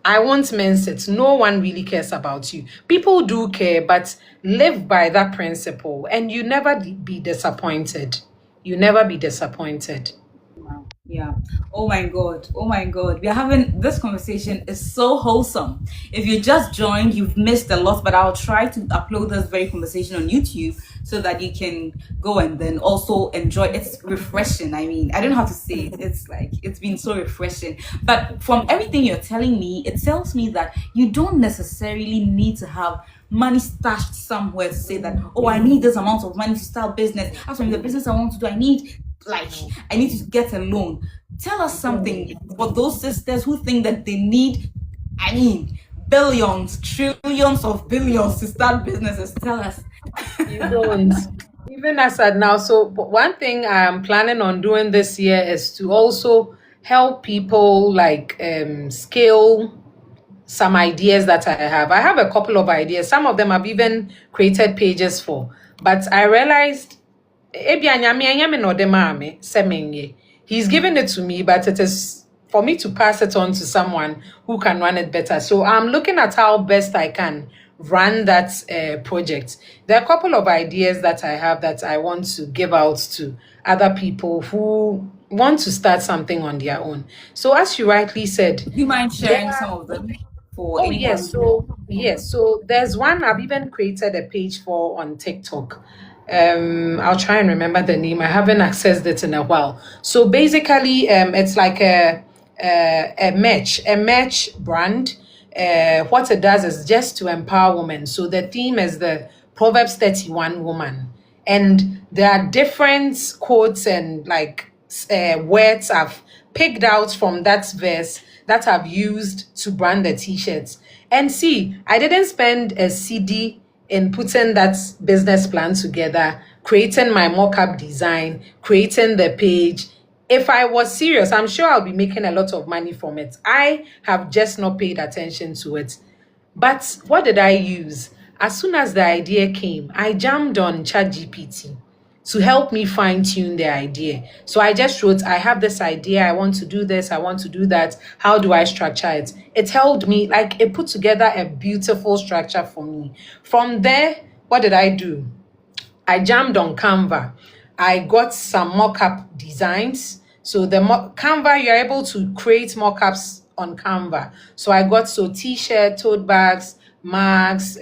I won't mince it. No one really cares about you. People do care, but live by that principle and you never be disappointed. You never be disappointed. Wow. Yeah. Oh my God. Oh my God. We are having this conversation is so wholesome. If you just joined, you've missed a lot, but I'll try to upload this very conversation on YouTube so that you can go and then also enjoy. It's refreshing. I mean, I don't know how to say it. It's like it's been so refreshing. But from everything you're telling me, it tells me that you don't necessarily need to have money stashed somewhere to say that, oh, I need this amount of money to start business. As for the business I want to do, I need to get a loan. Tell us something for those sisters who think that they need, I mean, billions, trillions of billions to start businesses. Tell us. You don't. Even as at now, so one thing I'm planning on doing this year is to also help people like scale some ideas that I have. I have a couple of ideas. Some of them I've even created pages for. But I realized he's given it to me, but it is for me to pass it on to someone who can run it better. So I'm looking at how best I can run that project. There are a couple of ideas that I have that I want to give out to other people who want to start something on their own. So as you rightly said, Do you mind sharing some of them for oh anyone? yes, so there's one I've even created a page for on TikTok. I'll try and remember the name. I haven't accessed it in a while. So basically, it's like a merch brand. What it does is just to empower women. So the theme is the Proverbs 31 woman, and there are different quotes and like words I've picked out from that verse that I've used to brand the t-shirts. And see, I didn't spend a CD in putting that business plan together, creating my mock-up design, creating the page. If I was serious, I'm sure I'll be making a lot of money from it. I have just not paid attention to it. But what did I use? As soon as the idea came, I jammed on ChatGPT to help me fine tune the idea. So I just wrote, I have this idea, I want to do this, I want to do that. How do I structure it? It helped me, like it put together a beautiful structure for me. From there, what did I do? I jammed on Canva. I got some mock-up designs. So the Canva, you're able to create mock-ups on Canva. So I got t-shirt, tote bags, mugs,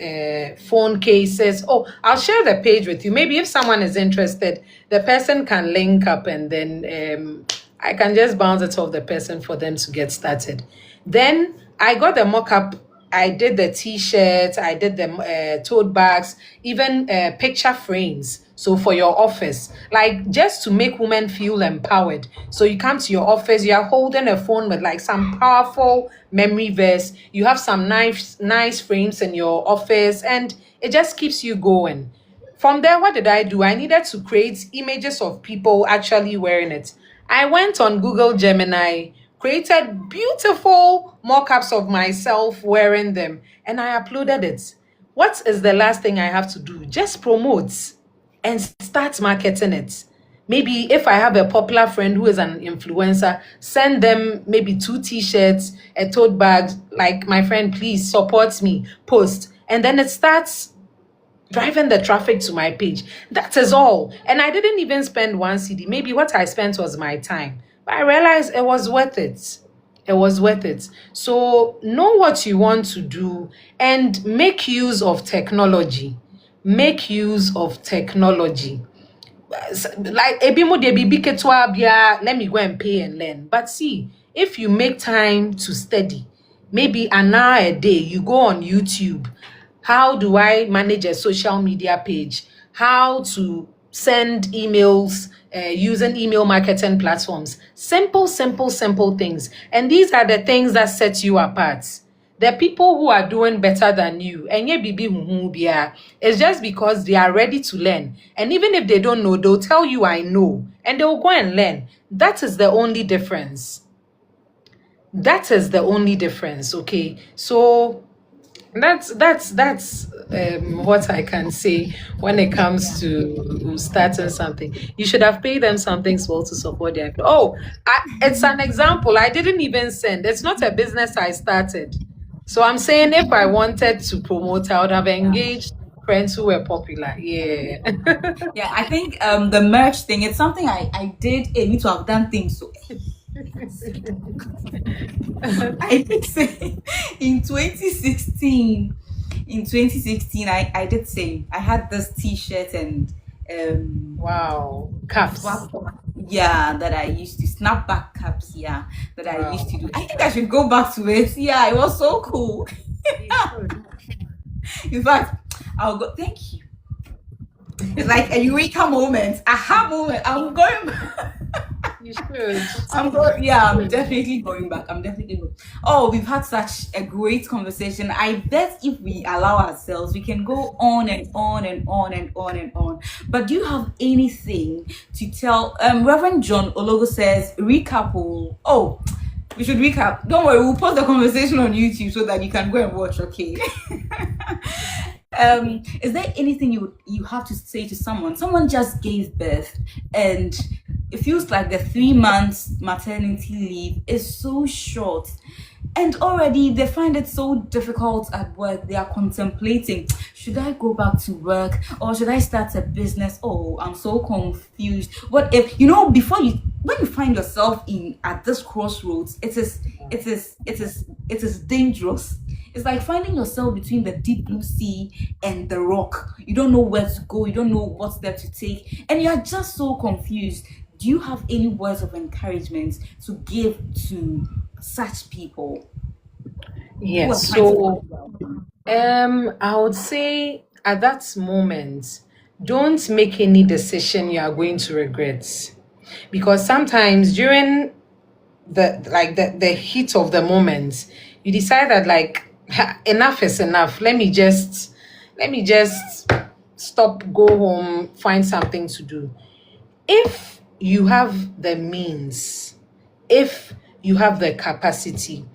phone cases. Oh, I'll share the page with you. Maybe if someone is interested, the person can link up and then I can just bounce it off the person for them to get started. Then I got the mock-up. I did the t-shirts, I did the tote bags, even picture frames. So for your office, like just to make women feel empowered. So you come to your office, you are holding a phone with like some powerful memory verse. You have some nice frames in your office, and it just keeps you going. From there, what did I do? I needed to create images of people actually wearing it. I went on Google Gemini, created beautiful mock-ups of myself wearing them, and I uploaded it. What is the last thing I have to do? Just promote and start marketing it. Maybe if I have a popular friend who is an influencer, send them maybe 2 t-shirts, a tote bag, like my friend, please support me, post. And then it starts driving the traffic to my page. That is all. And I didn't even spend 1 CD. Maybe what I spent was my time. But I realized it was worth it. It was worth it. So know what you want to do and make use of technology. Make use of technology. Like ebimu de bibi ketwa bia, let me go and pay and learn. But see, if you make time to study, maybe an hour a day, you go on YouTube. How do I manage a social media page? How to send emails using email marketing platforms. Simple things. And these are the things that set you apart. The people who are doing better than you, and it's just because they are ready to learn. And even if they don't know, they'll tell you, I know, and they'll go and learn. That is the only difference. That is the only difference, okay? So That's what I can say when it comes to starting something. You should have paid them something small to support their. Oh, it's an example. I didn't even send. It's not a business I started. So I'm saying if I wanted to promote, I would have engaged friends who were popular. Yeah. Yeah, I think the merch thing, it's something I did. I need to have done things. So I did say in 2016. In 2016, I did say I had this T-shirt and Wow. Cups. yeah, that I used to snapback caps. Yeah, that I used to Wow. do. I think I should go back to it. Yeah, it was so cool. You should. In fact, I'll go. Thank you. It's like a eureka moment, aha moment. I'm going. You should. I'm going. Yeah, I'm definitely going back. I'm definitely going. Oh, we've had such a great conversation. I bet if we allow ourselves, we can go on and on and on and on and on. But do you have anything to tell? Reverend John Ologo says recap. Oh, we should recap. Don't worry, we'll post the conversation on YouTube so that you can go and watch. Okay. Is there anything you have to say to someone? Someone just gave birth, and it feels like the 3 months maternity leave is so short, and already they find it so difficult at work. They are contemplating, should I go back to work or should I start a business? Oh, I'm so confused. What if, before you when you find yourself in at this crossroads, it is dangerous. It's like finding yourself between the deep blue sea and the rock. You don't know where to go, you don't know what step to take, and you're just so confused. Do you have any words of encouragement to give to such people who are Yes. trying to So I would say at that moment, don't make any decision you are going to regret. Because sometimes during the heat of the moment, you decide that like enough is enough. Let me just stop, go home, find something to do. If you have the means, if you have the capacity,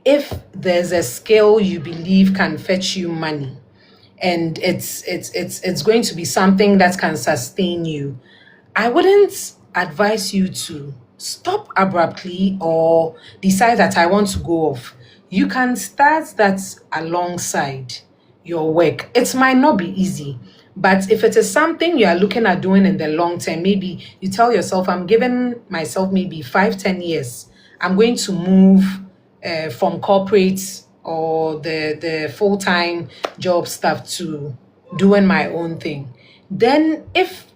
if there's a skill you believe can fetch you money, and it's going to be something that can sustain you, I wouldn't advise you to stop abruptly or decide that I want to go off. You can start that alongside your work. It might not be easy, but if it is something you are looking at doing in the long term, maybe you tell yourself, I'm giving myself maybe 5, 10 years. I'm going to move from corporate or the full-time job stuff to doing my own thing. Then if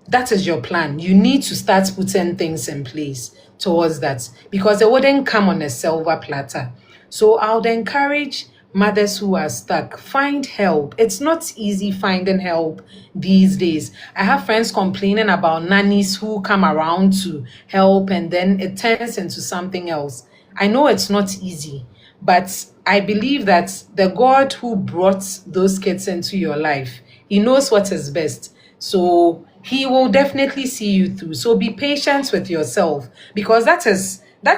that is your plan, you need to start putting things in place towards that, because it wouldn't come on a silver platter. So I would encourage mothers who are stuck, find help. It's not easy finding help these days. I have friends complaining about nannies who come around to help and then it turns into something else. I know it's not easy, but I believe that the God who brought those kids into your life, He knows what is best. So He will definitely see you through. So be patient with yourself, because that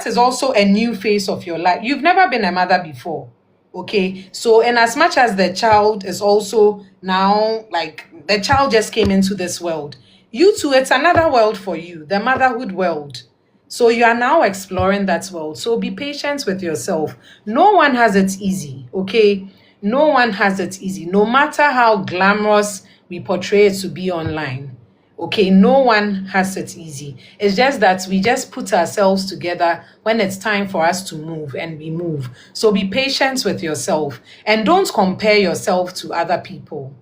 is also a new phase of your life. You've never been a mother before. Okay. So in as much as the child is also now, like, the child just came into this world, you too, it's another world for you, the motherhood world. So you are now exploring that world. So be patient with yourself. No one has it easy, okay? No one has it easy, no matter how glamorous we portray it to be online. Okay, no one has it easy. It's just that we just put ourselves together when it's time for us to move, and we move. So be patient with yourself and don't compare yourself to other people.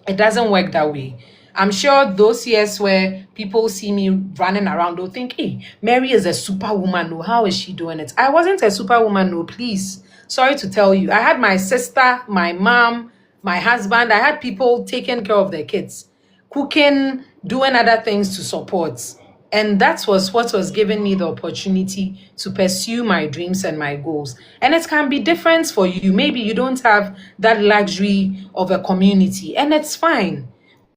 It doesn't work that way. I'm sure those years where people see me running around, they'll think, hey, Mary is a superwoman. No, how is she doing it? I wasn't a superwoman, no, please. Sorry to tell you. I had my sister, my mom, my husband. I had people taking care of their kids, cooking, doing other things to support. And that was what was giving me the opportunity to pursue my dreams and my goals. And it can be different for you. Maybe you don't have that luxury of a community, and it's fine.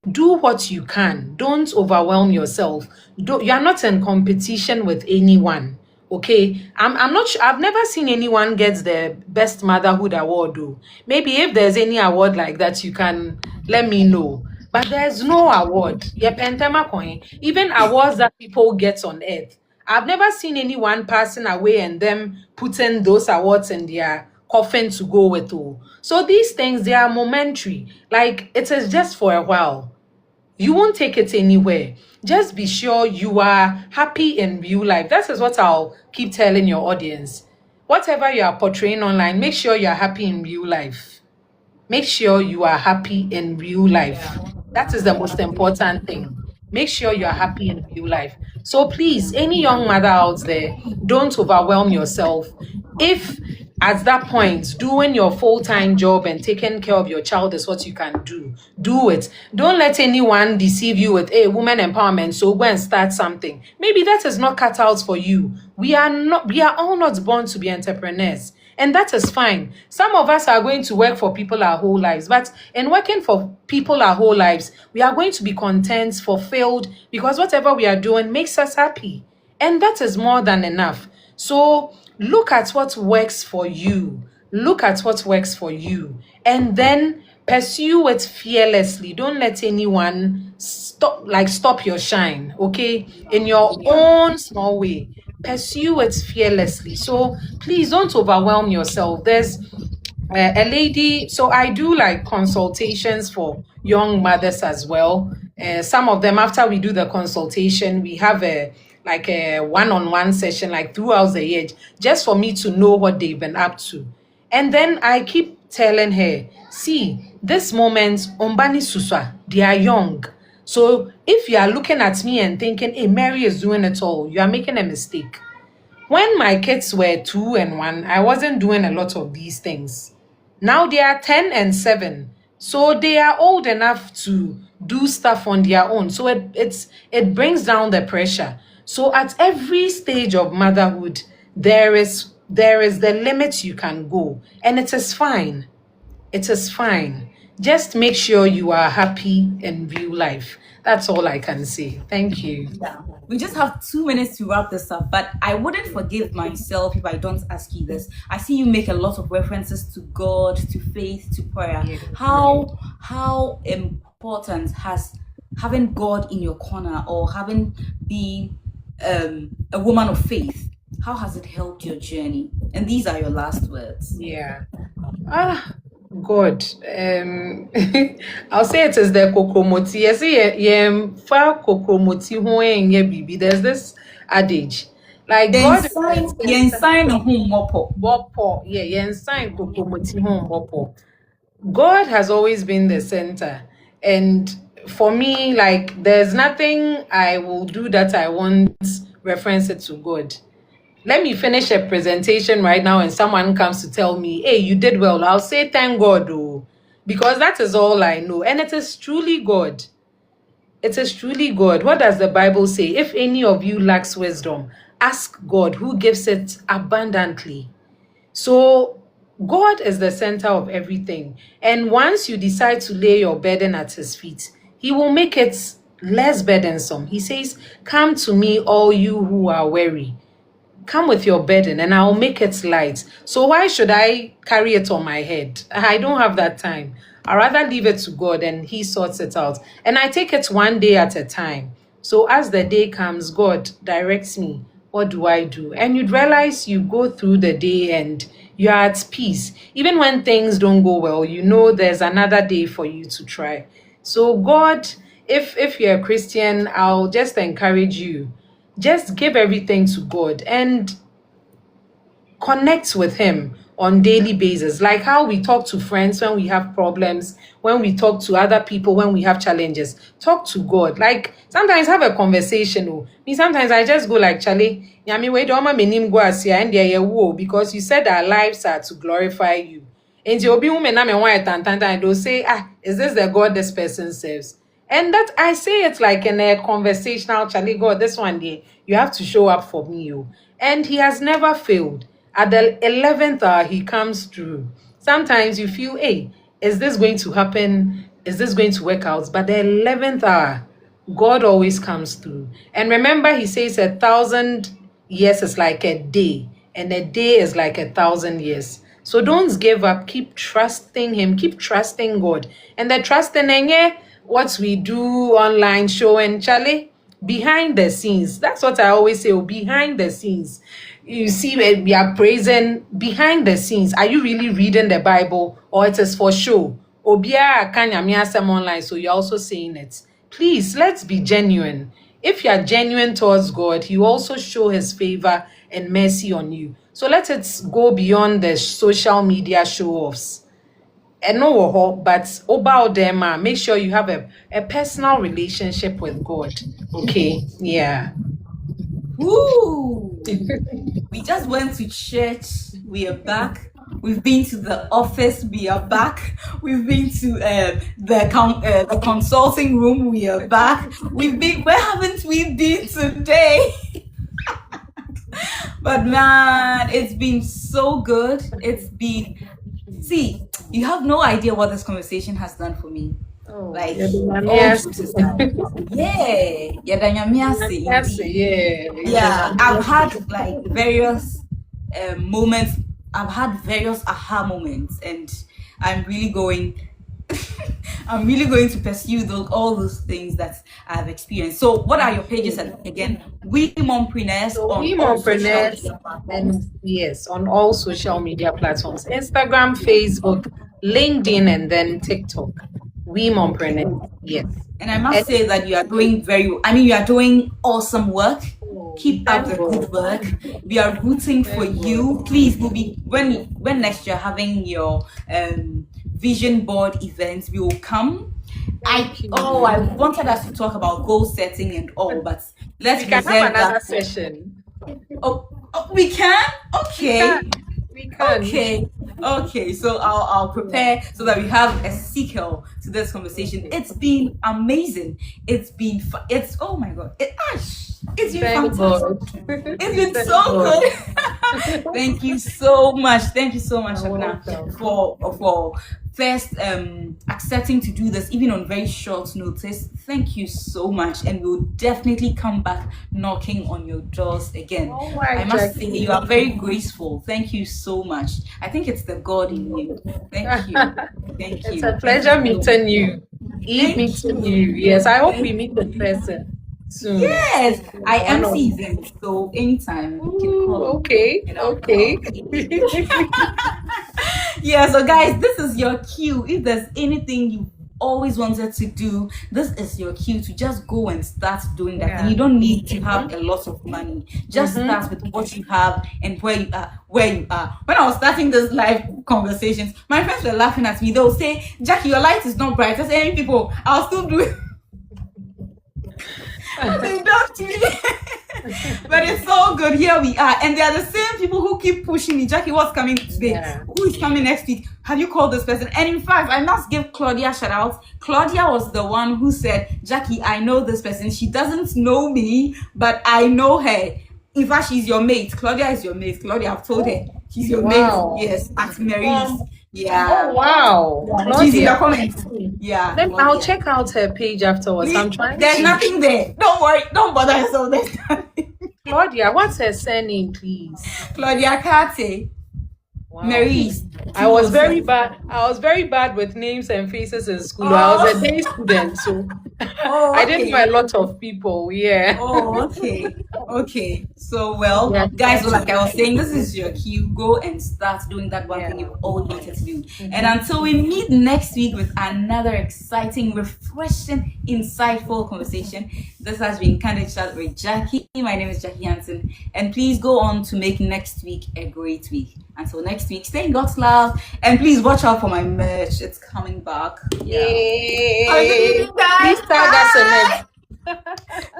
Do what you can. Don't overwhelm yourself. You are not in competition with anyone. Okay, I'm not sure. I've never seen anyone get the best motherhood award though. Maybe if there's any award like that, you can let me know. But there's no award. Yep, Pentema coin. Even awards that people get on earth. I've never seen anyone passing away and them putting those awards in their coffin to go with. Oh. So these things, they are momentary. Like it is just for a while. You won't take it anywhere. Just be sure you are happy in real life. That is what I'll keep telling your audience. Whatever you are portraying online, make sure you are happy in real life. Make sure you are happy in real life. That is the most important thing. Make sure you are happy in real life. So please, any young mother out there, don't overwhelm yourself. If at that point, doing your full-time job and taking care of your child is what you can do, do it. Don't let anyone deceive you with a woman empowerment. So go and start something. Maybe that is not cut out for you. We are all not born to be entrepreneurs. And that is fine. Some of us are going to work for people our whole lives, but in working for people our whole lives, we are going to be content, fulfilled, because whatever we are doing makes us happy. And that is more than enough. So look at what works for you. Look at what works for you. And then pursue it fearlessly. Don't let anyone stop your shine, okay? In your own small way. Pursue it fearlessly. So please don't overwhelm yourself. There's a lady, so I do like consultations for young mothers as well. Some of them, after we do the consultation, we have a one-on-one session, like throughout the year, just for me to know what they've been up to. And then I keep telling her, see, this moment, Ombani Suswa, they are young. So if you are looking at me and thinking, hey, Mary is doing it all, you are making a mistake. When my kids were 2 and 1, I wasn't doing a lot of these things. Now they are 10 and 7. So they are old enough to do stuff on their own. So it brings down the pressure. So at every stage of motherhood, there is the limit you can go. And it is fine. It is fine. Just make sure you are happy in real life. That's all I can say. Thank you. Yeah. We just have 2 minutes to wrap this up, but I wouldn't forgive myself if I don't ask you this. I see you make a lot of references to God, to faith, to prayer. Yeah. How important has having God in your corner or having been a woman of faith, how has it helped your journey? And these are your last words. Yeah. God. I'll say it is the kokromoti. Yes, fa kokromoti ho enye bibi. There's this adage. Like God sign Bopo. Yeah, sign kokromoti ho bopo. God has always been the center. And for me, like there's nothing I will do that I won't reference it to God. Let me finish a presentation right now and someone comes to tell me, hey, you did well. I'll say thank God, oh, because that is all I know. And it is truly God. It is truly God. What does the Bible say? If any of you lacks wisdom, ask God who gives it abundantly. So God is the center of everything. And once you decide to lay your burden at his feet, he will make it less burdensome. He says, come to me, all you who are weary. Come with your burden and I'll make it light. So why should I carry it on my head? I don't have that time. I'd rather leave it to God and he sorts it out. And I take it one day at a time. So as the day comes, God directs me. What do I do? And you'd realize you go through the day and you're at peace. Even when things don't go well, you know there's another day for you to try. So God, if you're a Christian, I'll just encourage you. Just give everything to God and connect with him on daily basis. Like how we talk to friends when we have problems, when we talk to other people, when we have challenges. Talk to God. Like sometimes have a conversation. Oh. Me sometimes I just go like, Charlie, because you said our lives are to glorify you. And you'll be woman and they'll say, is this the God this person serves? And that I say it like in a conversational, Charlie, God, this one day, you have to show up for me. You. And he has never failed. At the 11th hour, he comes through. Sometimes you feel, hey, is this going to happen? Is this going to work out? But the 11th hour, God always comes through. And remember, he says 1,000 years is like a day, and a day is like 1,000 years. So don't give up. Keep trusting Him. Keep trusting God. And the trusting in what we do online, show and Charlie, behind the scenes. That's what I always say. Oh, behind the scenes. You see, when we are praising behind the scenes. Are you really reading the Bible, or it is for show? Obia kanyami asem online, so you're also saying it. Please, let's be genuine. If you are genuine towards God, He will also show His favor and mercy on you. So let it go beyond the social media show offs. And no, but about them, make sure you have a personal relationship with God. Okay, yeah. Woo! We just went to church. We are back. We've been to the office. We are back. We've been to the consulting room. We are back. We've been. Where haven't we been today? But man, it's been so good. It's been. See, you have no idea what this conversation has done for me. Like, Yes. Yeah, I've had like various moments. I've had various aha moments, and I'm really going to pursue all those things that I've experienced. So what are your pages again? We Mompreneurs on all social media platforms. And yes, on all social media platforms: Instagram, Facebook, LinkedIn, and then TikTok. We Mompreneurs. Yes. And I must say that you are doing you are doing awesome work. Keep up the good work. We are rooting for you. Please, we'll be when next you're having your vision board events, we will come. I wanted us to talk about goal setting and all, but let's We can have another session. We can? Okay. We can. Okay, so I'll prepare so that we have a sequel to this conversation. It's been amazing. It's been oh my god. It's been fantastic. It's been so good. Thank you so much. Thank you so much, Shabana, for first accepting to do this even on very short notice. Thank you so much, and we'll definitely come back knocking on your doors again. I must say you are very graceful. Thank you so much. I think it's the God in you. Thank you. Thank you. It's a pleasure meeting you. Meeting you. Yes, I hope we meet in person soon. Yes, I am seasoned, so anytime you can call. Okay. Yeah, so guys, this is your cue. If there's anything you always wanted to do, this is your cue to just go and start doing that. And you don't need to have a lot of money. Just start with what you have and where you are. When I was starting this live conversations, my friends were laughing at me. They'll say, Jackie, your light is not bright. I say, hey people, I'll still do it. They dumped me. But it's so good. Here we are. And they are the same people who keep pushing me. Jackie, what's coming today? Yeah. Who is coming next week? Have you called this person? And in fact, I must give Claudia a shout out. Claudia was the one who said, Jackie, I know this person. She doesn't know me, but I know her. In fact, she's your mate. Claudia is your mate. Claudia, I've told her. She's your mate. Yes, at Mary's. Yeah. Oh, wow. She's in the comments. Yeah. Then I'll check out her page afterwards. There's nothing there. Don't worry. Don't bother yourself. Claudia, what's her surname, please? Claudia Kate. Wow. Mary's. I was very bad with names and faces in school. I was a day student, so I didn't know a lot of people. Yeah. Oh, okay. So, guys, like I was saying, this is your cue. Go and start doing that one thing you've always wanted to do. And until we meet next week with another exciting, refreshing, insightful conversation, this has been Candid Chat with Jackie. My name is Jackie Hansen, and please go on to make next week a great week. Until next week, stay in God's love, and please watch out for my merch. It's coming back. Yay! Please tag us on it.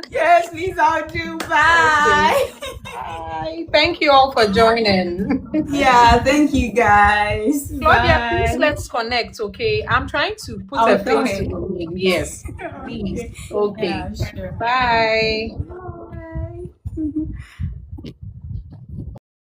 Yes, please, I'll do. Bye. Bye. Thank you all for joining. Yeah, thank you guys. Claudia, please let's connect, okay? I'm trying to put a face to the name. Yes, please. Okay. Yeah, sure. Bye.